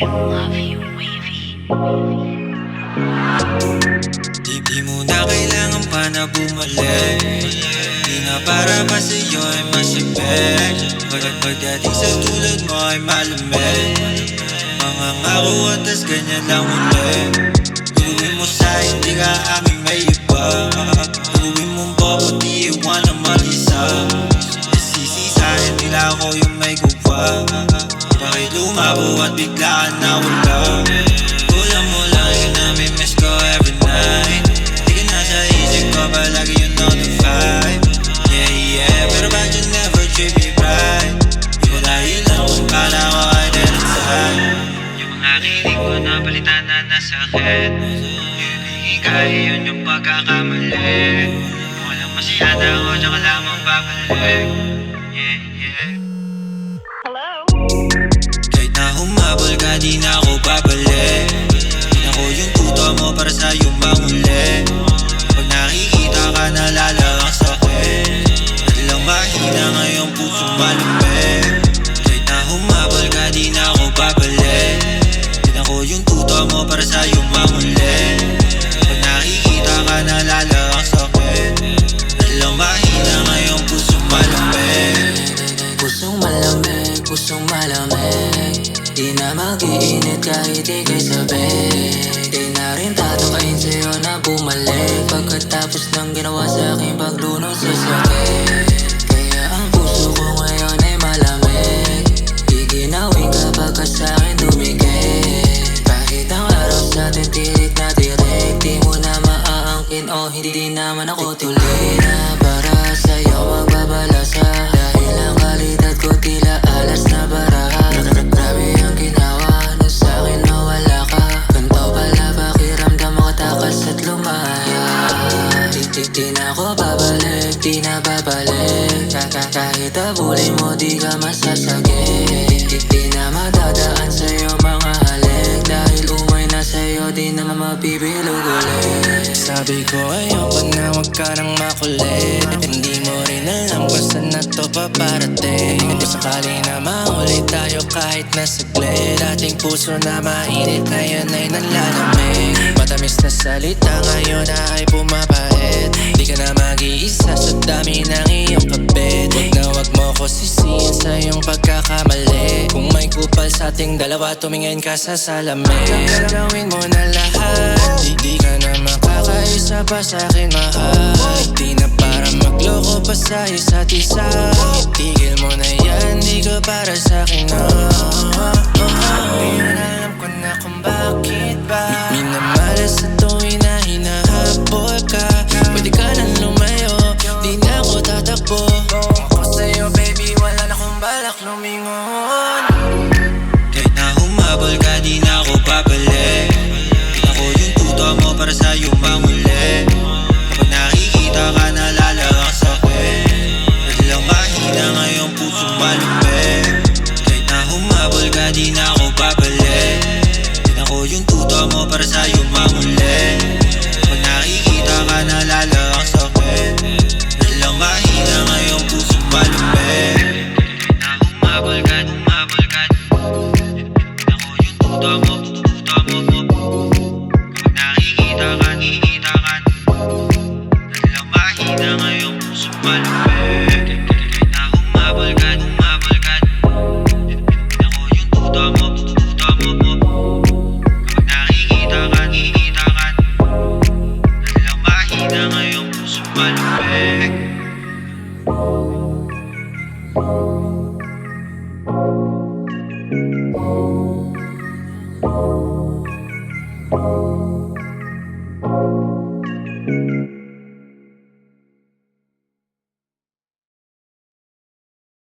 love you, wavy. Di mo na kailangan pa na bumalik. Di na para pa sa'yo ay masipek. Pagdating sa tulad mo ay malamig. Mga ngako at tas ganyan lang ulit. Tuloy mo sa hindi ka aming may iba. Tuloy mong bobo di iwan na mag-isa. Nasisi sa'kin nila ako yung may gawa. Bakit lumabo at bigla ka nawala? Kulang mo lang yun na may miss ko every night. Di ka na sa isip ko palagi you know the vibe. Yeah, yeah, pero ba't you never treat me right? Di ko dahil lang kung kala ko identified. Yung mga kilig ko napalitan na nasakit. Hindi kaya yun yung pagkakamali. Walang masyada ako tsaka lamang babalik. Yeah, yeah. Kahit na humabol ka di na ako babalik. Di na ko yung tuto mo para sa'yo manguli. Pag nakikita ka nalala ang sakit. At lang mahina ngayong puso malamig. Kahit na humabol ka di na ako babalik. Di na ko yung tuto mo para sa'yo manguli. Pag nakikita ka nalala ang sakit. At lang mahina ngayong puso malamig. Pusong malamig, pusong malamig. Di na mag-iinit kahit ika'y sabik. Di na rin tatakain sa'yo na bumalik. Pagkatapos ng ginawa sa'king paglunod sa sakit. Kaya ang puso ko ngayon ay malamig. Giginawin kapag ka sa'kin dumikit. Kahit ang araw sa'tin tirik na tirik. Di mo na maaangkin o hindi naman ako tuloy na para sa'yo magbabalasa. Dahil ang kalidad ko tila alas na baraha. Grabe ang ginawa na sa'kin na wala ka. Ganto pala pakiramdam makatakas at lumaya. Di na ako babalik, di na babalik. Kahit abulin mo di ka masasagit. Di na madadaan sa'yo mga halik. Dahil umay na sa'yo di na mapibilog ulit. Sabi ko ayoko na wag ka nang makulit. Hindi mo rin alam kung saan na to paparating. Kung sakali na mahuli tayo kahit na saglit. Dating puso na mainit ngayon ay nanlalamig. Matamis na salita ngayon na ay pumapait. Di ka na mag-iisa sa dami ng iyong kabit. Wag na wag mo ko sisihin sa iyong pagkakamali. Kung may kupal sa ating dalawa tumingin ka sa salamin. Gagawin mo na lahat. Di ka na makakaisa pa sa'kin mahal. Di na para magloko pa sa isa't isa. Itigil mo na yan, di ka para sa'kin na. Ngayon alam ko na kung bakit ba minamalas sa tuwing na hinahabol ka. Pwede ka nang lumayo, di na ako tatakbo. Kung ako sa'yo baby, wala na akong balak lumingon. Kahit na humabol ka, di na ako babalik. Di na ko yung tuto mo para sa'yo manguli. Kapag nakikita ka nalala ang sakit. At lang mahina ngayong puso malamig. Kahit na humabol ka, di na ako babalik. Di na ko yung tuto mo para sa'yo manguli. Kapag nakikita ka nalala ang sakit. At lang mahina ngayong puso malamig. Kahit na humabol ka, humabol ka. Di na ko yung tuto mo, tuto mo. Kapag nakikita ka, nakikita ka. At lang mahina ngayong puso malamig. Kahit na humabol ka, humabol ka. Di na ko yung tuto mo, tuto mo. Kapag nakikita ka, nakikita ka. At lang mahina ngayong puso malamig. Oh